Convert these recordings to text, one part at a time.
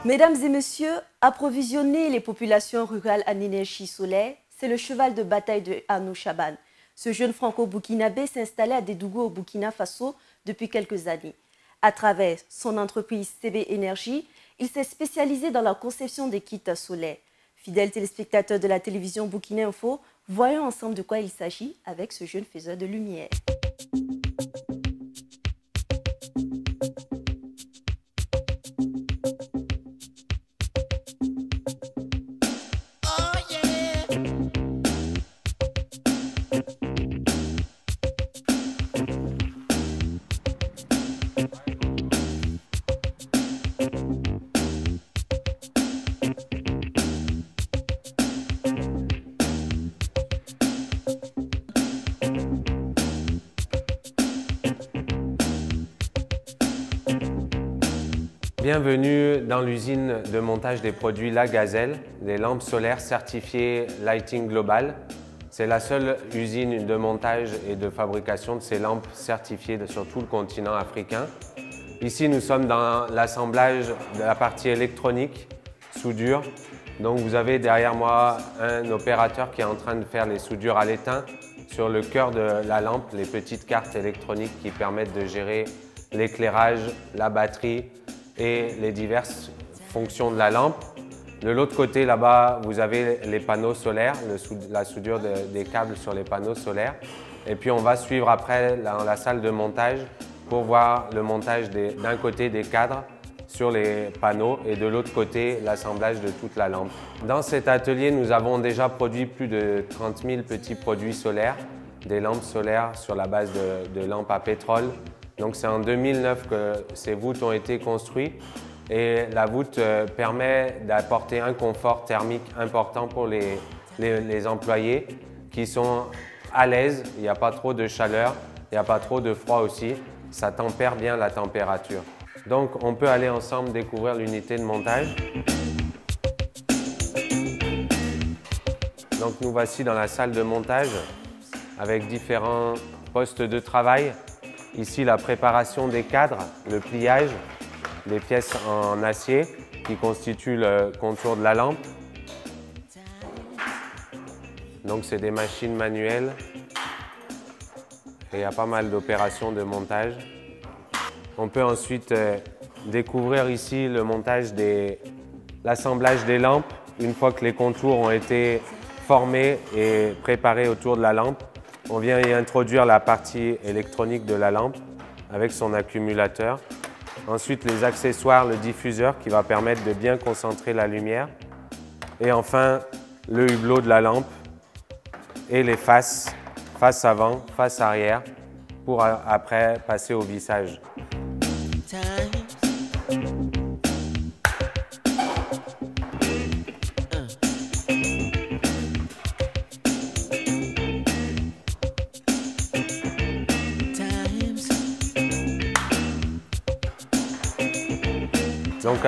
Mesdames et messieurs, approvisionner les populations rurales en énergie solaire, c'est le cheval de bataille de Arnaud Chaban. Ce jeune franco-burkinabé s'est installé à Dédougou au Burkina Faso depuis quelques années. À travers son entreprise CB Énergie, il s'est spécialisé dans la conception des kits solaires. Fidèles téléspectateurs de la télévision Burkina Info, voyons ensemble de quoi il s'agit avec ce jeune faiseur de lumière. Bienvenue dans l'usine de montage des produits La Gazelle, des lampes solaires certifiées Lighting Global. C'est la seule usine de montage et de fabrication de ces lampes certifiées sur tout le continent africain. Ici, nous sommes dans l'assemblage de la partie électronique, soudure. Donc vous avez derrière moi un opérateur qui est en train de faire les soudures à l'étain sur le cœur de la lampe, les petites cartes électroniques qui permettent de gérer l'éclairage, la batterie et les diverses fonctions de la lampe. De l'autre côté, là-bas, vous avez les panneaux solaires, la soudure des câbles sur les panneaux solaires. Et puis, on va suivre après dans la salle de montage pour voir le montage d'un côté des cadres sur les panneaux et de l'autre côté, l'assemblage de toute la lampe. Dans cet atelier, nous avons déjà produit plus de 30 000 petits produits solaires, des lampes solaires sur la base de lampes à pétrole. Donc c'est en 2009 que ces voûtes ont été construites et la voûte permet d'apporter un confort thermique important pour les employés qui sont à l'aise, il n'y a pas trop de chaleur, il n'y a pas trop de froid aussi, ça tempère bien la température. Donc on peut aller ensemble découvrir l'unité de montage. Donc nous voici dans la salle de montage avec différents postes de travail. Ici, la préparation des cadres, le pliage des pièces en acier qui constituent le contour de la lampe. Donc, c'est des machines manuelles et il y a pas mal d'opérations de montage. On peut ensuite découvrir ici le montage l'assemblage des lampes. Une fois que les contours ont été formés et préparés autour de la lampe, on vient y introduire la partie électronique de la lampe avec son accumulateur. Ensuite, les accessoires, le diffuseur qui va permettre de bien concentrer la lumière. Et enfin, le hublot de la lampe et les faces, face avant, face arrière, pour après passer au vissage. Donc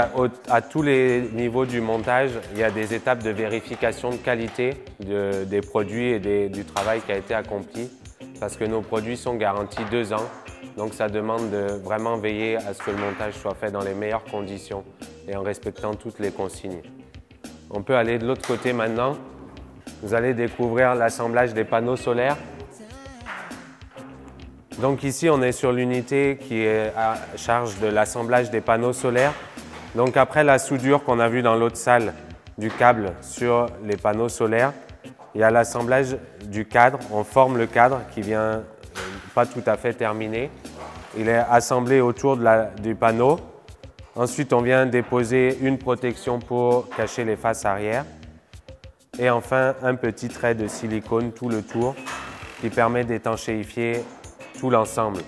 à tous les niveaux du montage, il y a des étapes de vérification de qualité des produits et du travail qui a été accompli parce que nos produits sont garantis 2 ans. Donc ça demande de vraiment veiller à ce que le montage soit fait dans les meilleures conditions et en respectant toutes les consignes. On peut aller de l'autre côté maintenant. Vous allez découvrir l'assemblage des panneaux solaires. Donc ici, on est sur l'unité qui est à charge de l'assemblage des panneaux solaires. Donc après la soudure qu'on a vue dans l'autre salle du câble sur les panneaux solaires, il y a l'assemblage du cadre. On forme le cadre qui vient pas tout à fait terminé. Il est assemblé autour du panneau. Ensuite, on vient déposer une protection pour cacher les faces arrière. Et enfin, un petit trait de silicone tout le tour qui permet d'étanchéifier tout l'ensemble.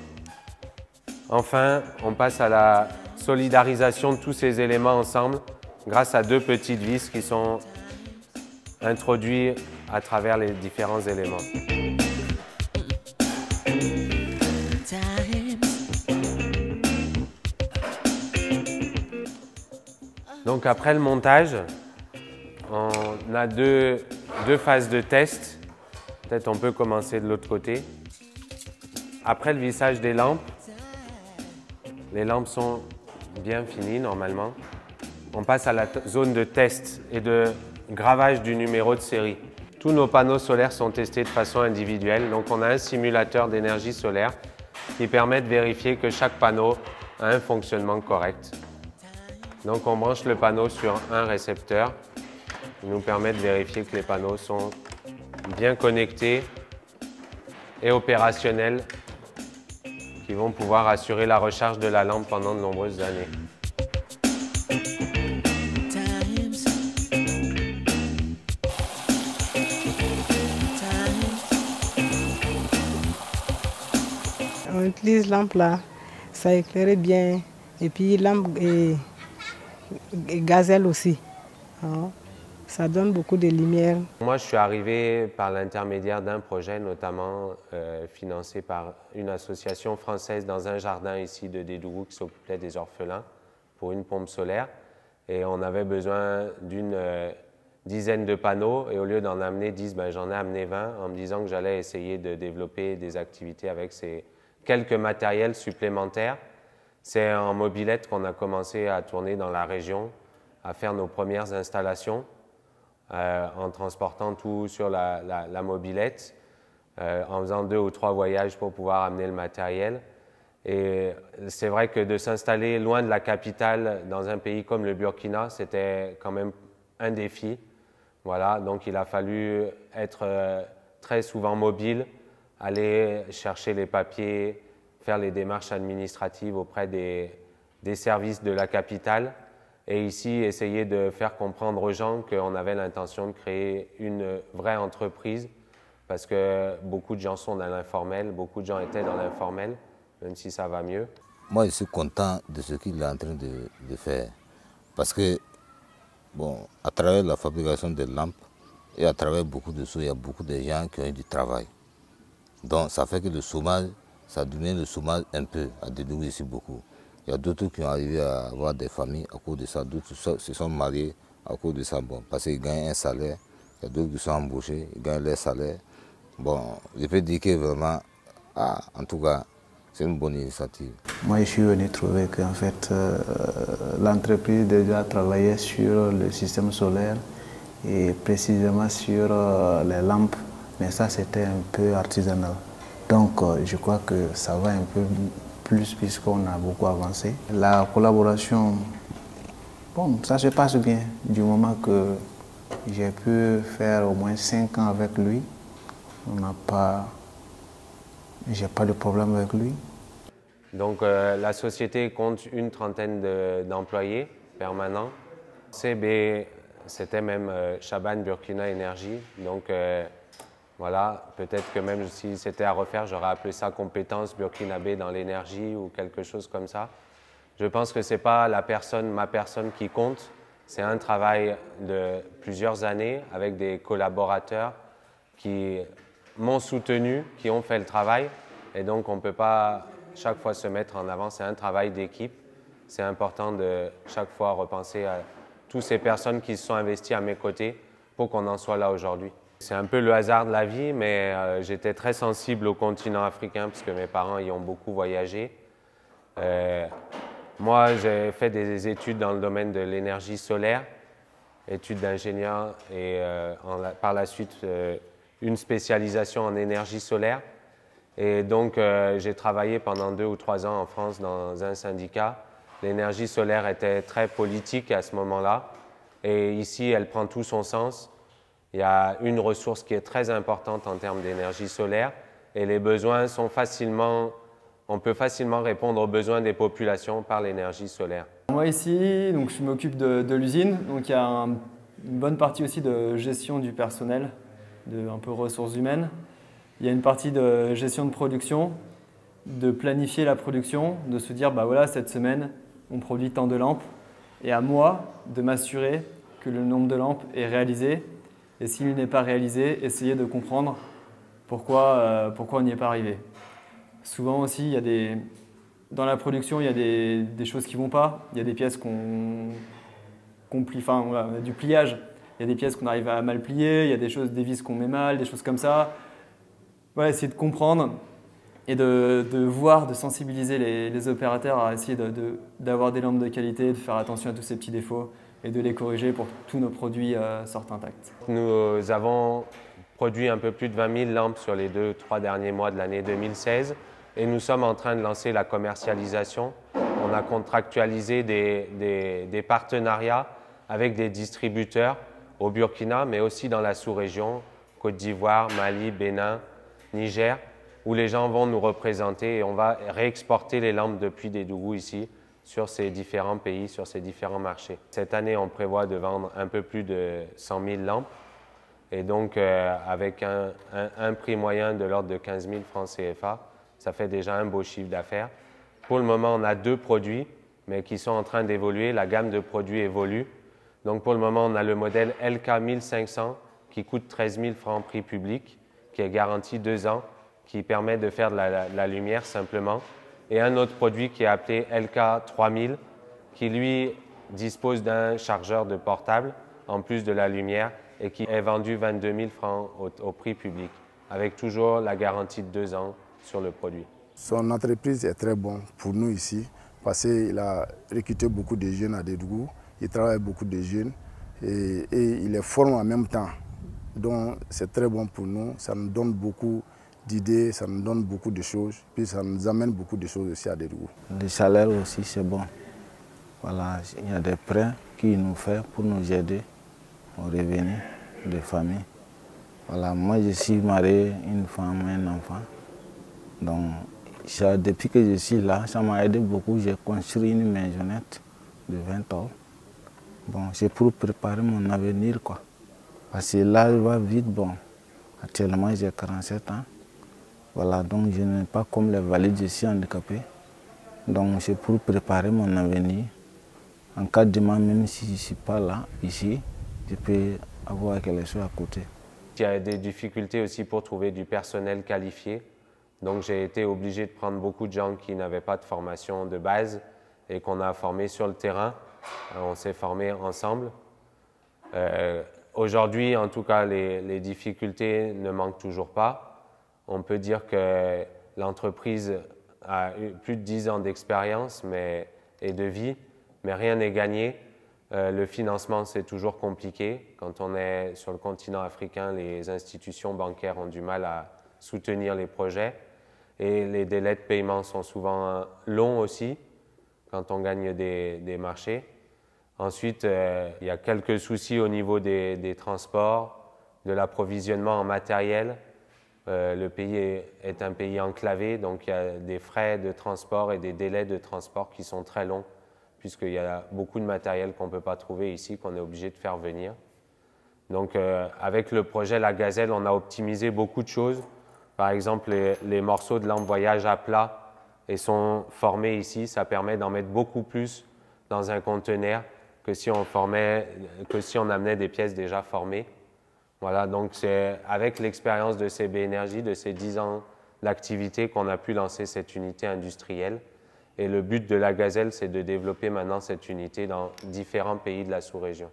Enfin, on passe à la solidarisation de tous ces éléments ensemble grâce à 2 petites vis qui sont introduites à travers les différents éléments. Donc après le montage, on a deux phases de test. Peut-être on peut commencer de l'autre côté. Après le vissage des lampes, les lampes sont bien finies normalement. On passe à la zone de test et de gravage du numéro de série. Tous nos panneaux solaires sont testés de façon individuelle, donc on a un simulateur d'énergie solaire qui permet de vérifier que chaque panneau a un fonctionnement correct. Donc on branche le panneau sur un récepteur qui nous permet de vérifier que les panneaux sont bien connectés et opérationnels, qui vont pouvoir assurer la recharge de la lampe pendant de nombreuses années. On utilise lampe là, ça éclairait bien. Et puis lampe et gazelle aussi. Ça donne beaucoup de lumière. Moi, je suis arrivé par l'intermédiaire d'un projet, notamment financé par une association française dans un jardin ici de Dédougou qui s'occupait des orphelins pour une pompe solaire. Et on avait besoin d'une dizaine de panneaux. Et au lieu d'en amener 10, j'en ai amené 20 en me disant que j'allais essayer de développer des activités avec ces quelques matériels supplémentaires. C'est en mobilette qu'on a commencé à tourner dans la région, à faire nos premières installations. En transportant tout sur la mobilette, en faisant 2 ou 3 voyages pour pouvoir amener le matériel. Et c'est vrai que de s'installer loin de la capitale dans un pays comme le Burkina, c'était quand même un défi. Voilà, donc il a fallu être très souvent mobile, aller chercher les papiers, faire les démarches administratives auprès des services de la capitale. Et ici, essayer de faire comprendre aux gens qu'on avait l'intention de créer une vraie entreprise parce que beaucoup de gens sont dans l'informel, beaucoup de gens étaient dans l'informel, même si ça va mieux. Moi, je suis content de ce qu'il est en train de faire parce que, bon, à travers la fabrication des lampes et à travers beaucoup de choses, il y a beaucoup de gens qui ont eu du travail. Donc, ça fait que le chômage, ça diminue le chômage un peu, à Dédougou ici beaucoup. Il y a d'autres qui ont arrivé à avoir des familles à cause de ça, d'autres se sont mariés à cause de ça, bon, parce qu'ils gagnent un salaire. Il y a d'autres qui sont embauchés, ils gagnent leur salaire. Bon, je peux dire que vraiment, en tout cas, c'est une bonne initiative. Moi, je suis venu trouver qu'en fait, l'entreprise déjà travaillait sur le système solaire et précisément sur les lampes, mais ça, c'était un peu artisanal. Donc, je crois que ça va un peu plus puisqu'on a beaucoup avancé. La collaboration, bon, ça se passe bien du moment que j'ai pu faire au moins 5 ans avec lui. J'ai pas de problème avec lui. Donc la société compte une trentaine d'employés permanents. CB, c'était même Chaban Burkina Energy. Donc voilà, peut-être que même si c'était à refaire, j'aurais appelé ça compétence burkinabé dans l'énergie ou quelque chose comme ça. Je pense que ce n'est pas ma personne qui compte, c'est un travail de plusieurs années avec des collaborateurs qui m'ont soutenu, qui ont fait le travail. Et donc on ne peut pas chaque fois se mettre en avant, c'est un travail d'équipe. C'est important de chaque fois repenser à toutes ces personnes qui se sont investies à mes côtés pour qu'on en soit là aujourd'hui. C'est un peu le hasard de la vie, mais j'étais très sensible au continent africain parce que mes parents y ont beaucoup voyagé. Moi, j'ai fait des études dans le domaine de l'énergie solaire, études d'ingénieur et par la suite une spécialisation en énergie solaire. Et donc, j'ai travaillé pendant 2 ou 3 ans en France dans un syndicat. L'énergie solaire était très politique à ce moment-là. Et ici, elle prend tout son sens. Il y a une ressource qui est très importante en termes d'énergie solaire et les besoins sont on peut facilement répondre aux besoins des populations par l'énergie solaire. Moi ici, donc, je m'occupe de l'usine, donc il y a une bonne partie aussi de gestion du personnel, un peu ressources humaines. Il y a une partie de gestion de production, de planifier la production, de se dire bah voilà, cette semaine on produit tant de lampes et à moi de m'assurer que le nombre de lampes est réalisé. Et s'il n'est pas réalisé, essayer de comprendre pourquoi on n'y est pas arrivé. Souvent aussi, dans la production, il y a des choses qui ne vont pas. Il y a des pièces qu'on plie, enfin, voilà, du pliage. Il y a des pièces qu'on arrive à mal plier, il y a des vis qu'on met mal, des choses comme ça. Voilà, essayer de comprendre et de voir, de sensibiliser les opérateurs à essayer d'avoir des lampes de qualité, de faire attention à tous ces petits défauts. et de les corriger pour que tous nos produits sortent intacts. Nous avons produit un peu plus de 20 000 lampes sur les 2-3 derniers mois de l'année 2016 et nous sommes en train de lancer la commercialisation. On a contractualisé des partenariats avec des distributeurs au Burkina, mais aussi dans la sous-région, Côte d'Ivoire, Mali, Bénin, Niger, où les gens vont nous représenter et on va réexporter les lampes depuis Dédougou ici sur ces différents pays, sur ces différents marchés. Cette année, on prévoit de vendre un peu plus de 100 000 lampes et donc avec un prix moyen de l'ordre de 15 000 francs CFA, ça fait déjà un beau chiffre d'affaires. Pour le moment, on a 2 produits, mais qui sont en train d'évoluer. La gamme de produits évolue. Donc pour le moment, on a le modèle LK 1500 qui coûte 13 000 francs prix public, qui est garanti 2 ans, qui permet de faire de la lumière simplement. Et un autre produit qui est appelé LK 3000, qui lui dispose d'un chargeur de portable, en plus de la lumière, et qui est vendu 22 000 francs au prix public, avec toujours la garantie de 2 ans sur le produit. Son entreprise est très bonne pour nous ici, parce qu'il a recruté beaucoup de jeunes à Dédougou, il travaille avec beaucoup de jeunes, et il les forme en même temps. Donc c'est très bon pour nous, ça nous donne beaucoup d'idées, ça nous donne beaucoup de choses, puis ça nous amène beaucoup de choses aussi à Dédougou. Le salaire aussi c'est bon. Voilà, il y a des prêts qu'il nous fait pour nous aider au revenu des familles. Voilà, moi je suis marié, une femme, un enfant. Donc depuis que je suis là, ça m'a aidé beaucoup. J'ai construit une maisonnette de 20 ans. Bon, c'est pour préparer mon avenir, quoi. Parce que l'âge va vite. Bon, actuellement j'ai 47 ans. Voilà, donc je n'ai pas comme les valides, je suis handicapé. Donc c'est pour préparer mon avenir. En cas de demain, même si je ne suis pas là, ici, je peux avoir quelque chose à côté. Il y a des difficultés aussi pour trouver du personnel qualifié. Donc j'ai été obligé de prendre beaucoup de gens qui n'avaient pas de formation de base et qu'on a formés sur le terrain. On s'est formés ensemble. Aujourd'hui, en tout cas, les difficultés ne manquent toujours pas. On peut dire que l'entreprise a eu plus de 10 ans d'expérience et de vie, mais rien n'est gagné. Le financement, c'est toujours compliqué. Quand on est sur le continent africain, les institutions bancaires ont du mal à soutenir les projets et les délais de paiement sont souvent longs aussi quand on gagne des marchés. Ensuite, il y a quelques soucis au niveau des transports, de l'approvisionnement en matériel. Le pays est un pays enclavé, donc il y a des frais de transport et des délais de transport qui sont très longs, puisqu'il y a beaucoup de matériel qu'on ne peut pas trouver ici, qu'on est obligé de faire venir. Donc avec le projet La Gazelle, on a optimisé beaucoup de choses. Par exemple, les morceaux de lampe voyage à plat et sont formés ici. Ça permet d'en mettre beaucoup plus dans un conteneur que si on amenait des pièces déjà formées. Voilà, donc c'est avec l'expérience de CB Énergie, de ces 10 ans d'activité qu'on a pu lancer cette unité industrielle. Et le but de La Gazelle, c'est de développer maintenant cette unité dans différents pays de la sous-région.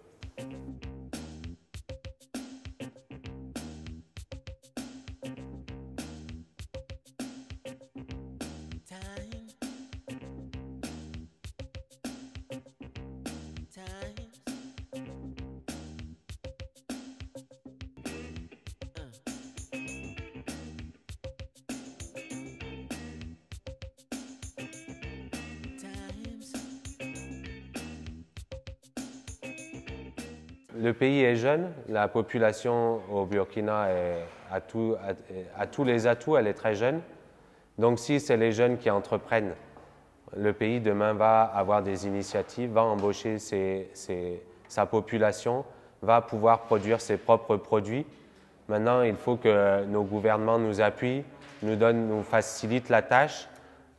Le pays est jeune, la population au Burkina a tous les atouts, elle est très jeune. Donc si c'est les jeunes qui entreprennent, le pays demain va avoir des initiatives, va embaucher sa population, va pouvoir produire ses propres produits. Maintenant, il faut que nos gouvernements nous appuient, nous facilitent la tâche,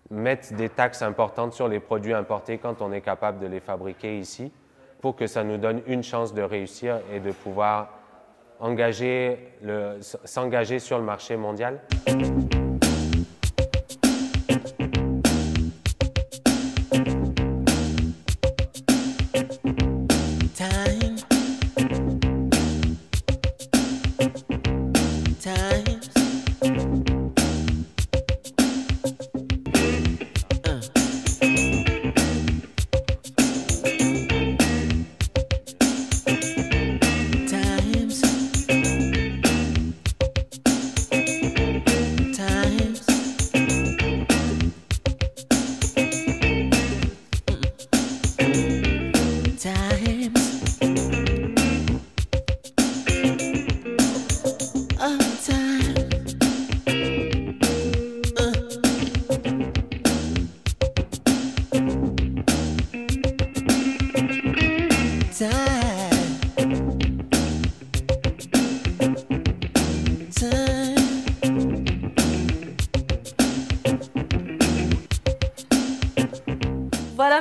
mettent des taxes importantes sur les produits importés quand on est capable de les fabriquer ici, pour que ça nous donne une chance de réussir et de pouvoir s'engager sur le marché mondial.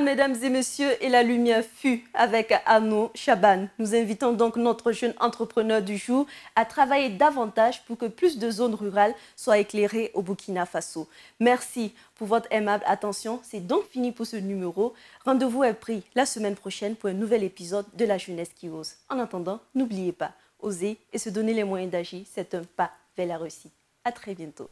mesdames et messieurs, et la lumière fut avec Arnaud Chaban. Nous invitons donc notre jeune entrepreneur du jour à travailler davantage pour que plus de zones rurales soient éclairées au Burkina Faso. Merci pour votre aimable attention. C'est donc fini pour ce numéro. Rendez-vous est pris la semaine prochaine pour un nouvel épisode de La Jeunesse qui ose. En attendant, n'oubliez pas, oser et se donner les moyens d'agir, c'est un pas vers la réussite. À très bientôt.